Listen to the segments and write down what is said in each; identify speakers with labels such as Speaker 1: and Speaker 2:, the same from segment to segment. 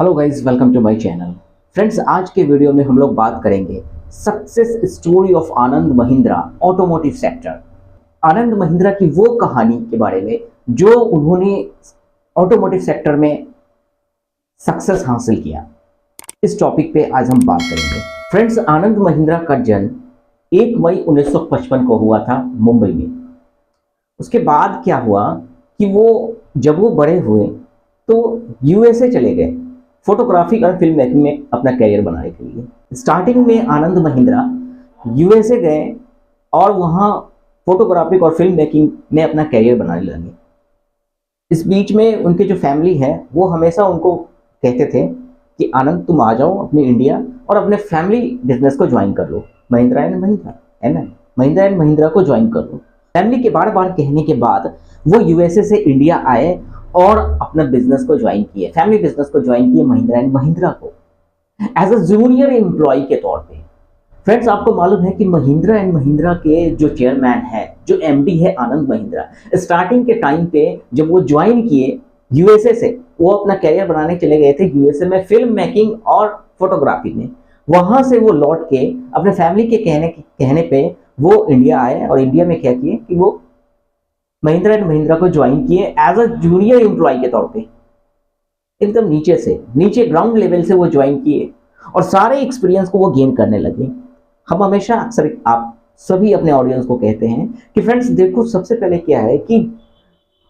Speaker 1: Hello guys, welcome to my channel. Friends, आज के video में हम लोग बात करेंगे success story of Anand Mahindra automotive sector. Anand Mahindra की वो कहानी के बारे में जो उन्होंने ऑटोमोटिव सेक्टर में सक्सेस हासिल किया। इस टॉपिक पे आज हम बात करेंगे। फ्रेंड्स, आनंद महिंद्रा का जन्म 1 मई 1955 को हुआ था मुंबई में। उसके बाद क्या हुआ कि जब वो बड़े हुए तो यूएसए चले गए फोटोग्राफी और फिल्म मेकिंग में अपना करियर बनाने के लिए। स्टार्टिंग में आनंद महिंद्रा यूएसए गए और वहाँ फोटोग्राफी और फिल्म मेकिंग में अपना करियर बनाने लगे। इस बीच में उनके जो फैमिली है वो हमेशा उनको कहते थे कि आनंद, तुम आ जाओ अपने इंडिया और अपने फैमिली बिजनेस को ज्वाइन कर लो, महिंद्रा एंड महिंद्रा, है ना, महिंद्रा एंड महिंद्रा को ज्वाइन कर लो। फैमिली के बार बार कहने के बाद वो यूएसए से इंडिया आए और अपना बिजनेस को ज्वाइन किए, फैमिली बिजनेस को ज्वाइन किए, महिंद्रा एंड महिंद्रा को एज अ जूनियर एम्प्लॉय के तौर पे। फ्रेंड्स, आपको मालूम है कि महिंद्रा एंड महिंद्रा के जो चेयरमैन है, जो एमडी है आनंद महिंद्रा, स्टार्टिंग के टाइम पे जब वो ज्वाइन किए यूएसए से, वो अपना कैरियर बनाने चले गए थे यूएसए में फिल्म मेकिंग और फोटोग्राफी में। वहां से वो लौट के अपने फैमिली के कहने पे वो इंडिया आए और इंडिया में क्या किए कि वो महिंद्रा एंड महिंद्रा को ज्वाइन किए एज अ जूनियर एम्प्लॉय के तौर पे। एकदम नीचे ग्राउंड लेवल से वो ज्वाइन किए और सारे एक्सपीरियंस को वो गेन करने लगे। हम हमेशा अक्सर आप सभी अपने ऑडियंस को कहते हैं कि फ्रेंड्स देखो, सबसे पहले क्या है कि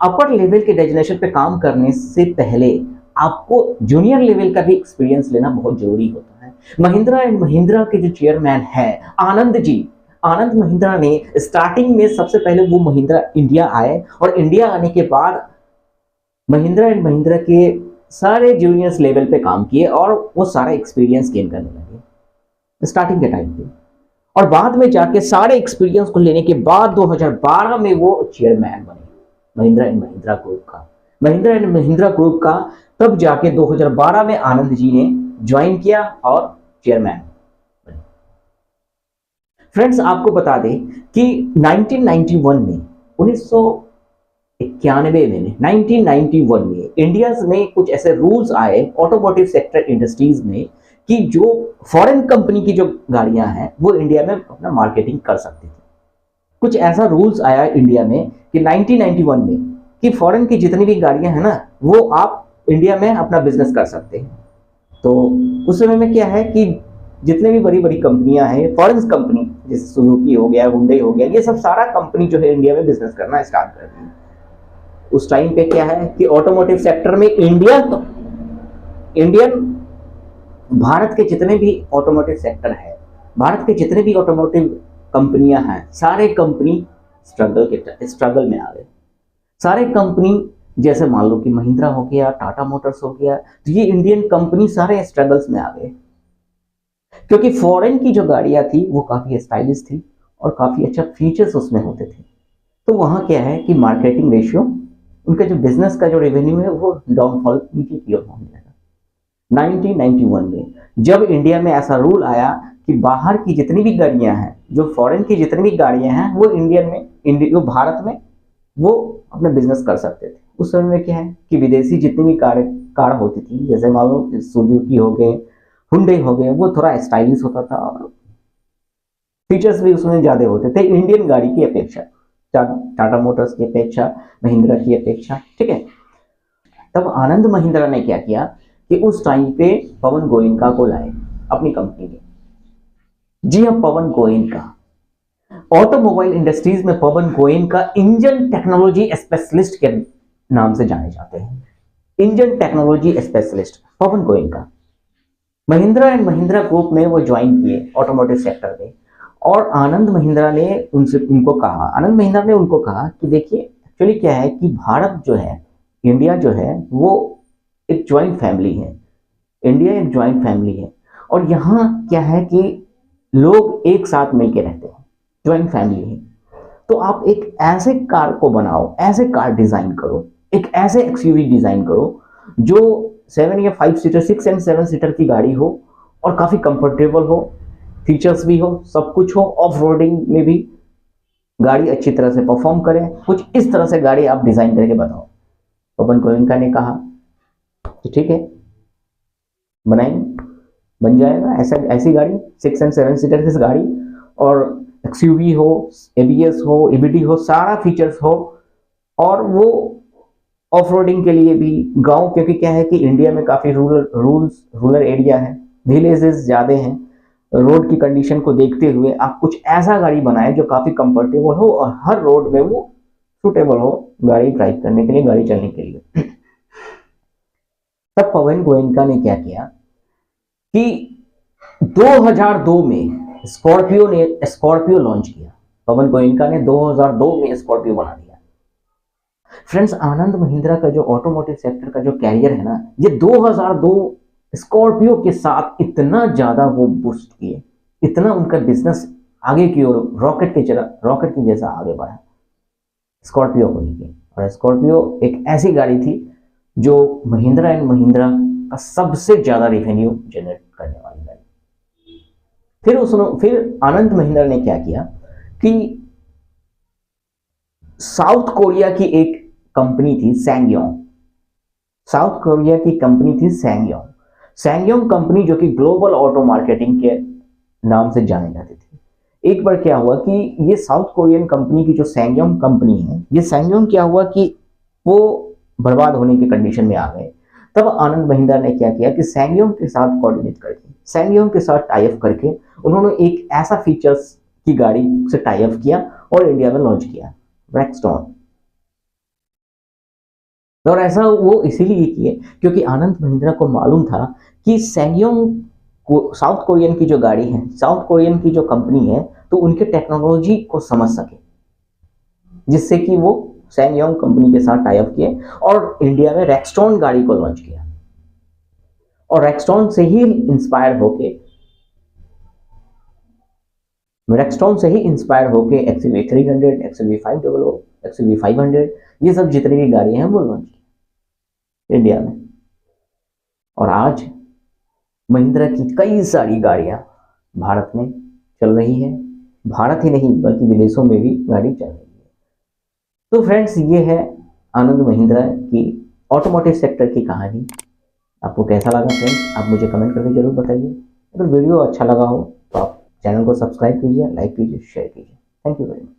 Speaker 1: अपर लेवल के डेजिग्नेशन पे काम करने से पहले आपको जूनियर लेवल का भी एक्सपीरियंस लेना बहुत जरूरी होता है। महिंद्रा एंड महिंद्रा के जो चेयरमैन है आनंद जी, आनंद महिंद्रा ने स्टार्टिंग में सबसे पहले वो महिंद्रा इंडिया आए और इंडिया आने के बाद महिंद्रा एंड महिंद्रा के सारे जूनियर्स लेवल पे काम किए और वो सारा एक्सपीरियंस गेन करने लगे स्टार्टिंग के टाइम पे। और बाद में जाके सारे एक्सपीरियंस को लेने के बाद 2012 में वो चेयरमैन बने महिंद्रा एंड महिंद्रा ग्रुप का। महिंद्रा एंड महिंद्रा ग्रुप का तब जाके 2012 में आनंद जी ने ज्वाइन किया और चेयरमैन। फ्रेंड्स, आपको बता दें कि 1991 में 1991 में इंडिया में कुछ ऐसे रूल्स आए ऑटोमोटिव सेक्टर इंडस्ट्रीज में कि जो फॉरेन कंपनी की जो गाड़ियां हैं वो इंडिया में अपना मार्केटिंग कर सकती थी। कुछ ऐसा रूल्स आया इंडिया में कि 1991 में कि फॉरेन की जितनी भी गाड़ियां हैं ना वो आप इंडिया में अपना बिजनेस कर सकते हैं। तो उस समय में क्या है कि जितने भी बड़ी बड़ी कंपनियां हैं फॉरेन कंपनी, जैसे सुजुकी हो गया, हुंडई हो गया, ये सब सारा कंपनी जो है इंडिया में बिजनेस करना स्टार्ट कर दी। उस टाइम पे क्या है कि ऑटोमोटिव सेक्टर में भारत के जितने भी ऑटोमोटिव सेक्टर है, भारत के जितने भी ऑटोमोटिव कंपनियां हैं, सारे कंपनी स्ट्रगल में आ गए। सारे कंपनी जैसे मान लो कि महिंद्रा हो गया, टाटा मोटर्स हो गया, तो ये इंडियन कंपनी सारे स्ट्रगल्स में आ गए क्योंकि फॉरेन की जो गाड़ियां थी वो काफी स्टाइलिश थी और काफी अच्छा फीचर्स उसमें होते थे। तो वहां क्या है कि मार्केटिंग रेशियो, उनका जो बिजनेस का जो रेवेन्यू है वो डाउनफॉल नीचे की ओर होने लगा। 1991 में जब इंडिया में ऐसा रूल आया कि बाहर की जितनी भी गाड़ियां हैं, जो फॉरेन की जितनी भी गाड़ियां हैं वो जो भारत में वो अपना बिजनेस कर सकते थे। उस समय में क्या है कि विदेशी जितनी भी कार होती थी, जैसे मान लो सुजुकी हो गए, हुंडई हो गए, वो थोड़ा स्टाइलिश होता था और फीचर्स भी उसमें ज्यादा होते थे इंडियन गाड़ी की अपेक्षा, टाटा मोटर्स की अपेक्षा, महिंद्रा की अपेक्षा। ठीक है, तब आनंद महिंद्रा ने क्या किया कि उस टाइम पे पवन गोयनका को लाए अपनी कंपनी में। जी हाँ, पवन गोयनका ऑटोमोबाइल इंडस्ट्रीज में Pawan Goenka engine technology specialist के नाम से जाने जाते हैं। Engine technology specialist Pawan Goenka Mahindra and Mahindra group में वो ज्वाइन किए ऑटोमोटिव सेक्टर में। और आनंद महिंद्रा ने उनको कहा कि देखिए, एक्चुअली क्या है कि भारत जो है, इंडिया जो है वो एक ज्वाइंट फैमिली है। इंडिया एक ज्वाइंट फैमिली है और यहाँ क्या है कि लोग एक साथ मिलकर रहते हैं, ज्वाइंट फैमिली है। तो आप एक ऐसे कार को बनाओ, ऐसे कार डिजाइन करो, एक ऐसे एक्सयूवी डिजाइन करो जो 7 या 5 सीटर, 6 एंड 7 सीटर की गाड़ी हो और काफी कंफर्टेबल हो, फीचर्स भी हो, सब कुछ हो, ऑफ रोडिंग में भी गाड़ी अच्छी तरह से परफॉर्म करे। कुछ इस तरह से गाड़ी आप डिजाइन करके बताओ। पवन गोयनका ने कहा कि ठीक है, बनाएंगे, बन जाएगा ऐसा, ऐसी गाड़ी 6 एंड 7 सीटर की गाड़ी, और एक्सयूवी हो, एबीएस हो, ईबीडी हो, सारा फीचर्स हो, और वो ऑफ रोडिंग के लिए भी। गांव, क्योंकि क्या है कि इंडिया में काफ़ी रूरल एरिया है, विलेजेस ज़्यादा हैं, रोड की कंडीशन को देखते हुए आप कुछ ऐसा गाड़ी बनाए जो काफ़ी कंफर्टेबल हो और हर रोड में वो सुटेबल हो गाड़ी ड्राइव करने के लिए, गाड़ी चलने के लिए। तब पवन गोयनका ने क्या किया कि 2002 में स्कॉर्पियो लॉन्च किया। पवन गोयनका ने 2002 में स्कॉर्पियो बना दिया। फ्रेंड्स, आनंद महिंद्रा का जो ऑटोमोटिव सेक्टर का जो कैरियर है ना, ये 2002 स्कॉर्पियो के साथ इतना ज्यादा वो बूस्ट किए, इतना उनका बिजनेस आगे की ओर रॉकेट के जैसा आगे बढ़ा स्कॉर्पियो को लेके। और स्कॉर्पियो एक ऐसी गाड़ी थी जो महिंद्रा एंड महिंद्रा का सबसे ज्यादा रेवेन्यू जनरेट करने वाली गाड़ी। फिर आनंद महिंद्रा ने क्या किया कि साउथ कोरिया की एक कंपनी थी सैंगयोंग, साउथ कोरिया की कंपनी थी सैंगयोंग कंपनी, जो कि ग्लोबल ऑटो मार्केटिंग के नाम से जाने जाती थी। एक बार क्या हुआ कि ये साउथ कोरियन कंपनी की जो सैंगयोंग कंपनी है, ये सैंगयोंग क्या हुआ कि वो बर्बाद होने की कंडीशन में आ गए। तब आनंद महिंद्रा ने क्या किया कि सैंगयोंग के साथ कोऑर्डिनेट करके, सैंगयोंग के साथ टाई अप करके उन्होंने एक ऐसा फीचर्स की गाड़ी से टाई अप किया और इंडिया में लॉन्च किया, रेक्सटॉन। और ऐसा वो इसीलिए किए क्योंकि आनंद महिंद्रा को मालूम था कि सैंगयोंग को, साउथ कोरियन की जो गाड़ी है, साउथ कोरियन की जो कंपनी है, तो उनके टेक्नोलॉजी को समझ सके, जिससे कि वो सैंगयोंग कंपनी के साथ टाई अप किए और इंडिया में रेक्सटॉन गाड़ी को लॉन्च किया। और रेक्सटॉन से ही इंस्पायर होके एक्सयूवी 300, एक्सयूवी 500, एक्सयूवी 500, ये सब जितनी भी गाड़ियां हैं वो लॉन्च की इंडिया में। और आज महिंद्रा की कई सारी गाड़ियां भारत में चल रही है, भारत ही नहीं बल्कि विदेशों में भी गाड़ी चल रही है। तो फ्रेंड्स, ये है आनंद महिंद्रा की ऑटोमोटिव सेक्टर की कहानी। आपको कैसा लगा फ्रेंड्स, आप मुझे कमेंट करके जरूर बताइए। अगर वीडियो अच्छा लगा हो तो आप चैनल को सब्सक्राइब कीजिए, लाइक कीजिए, शेयर कीजिए। Thank you very much.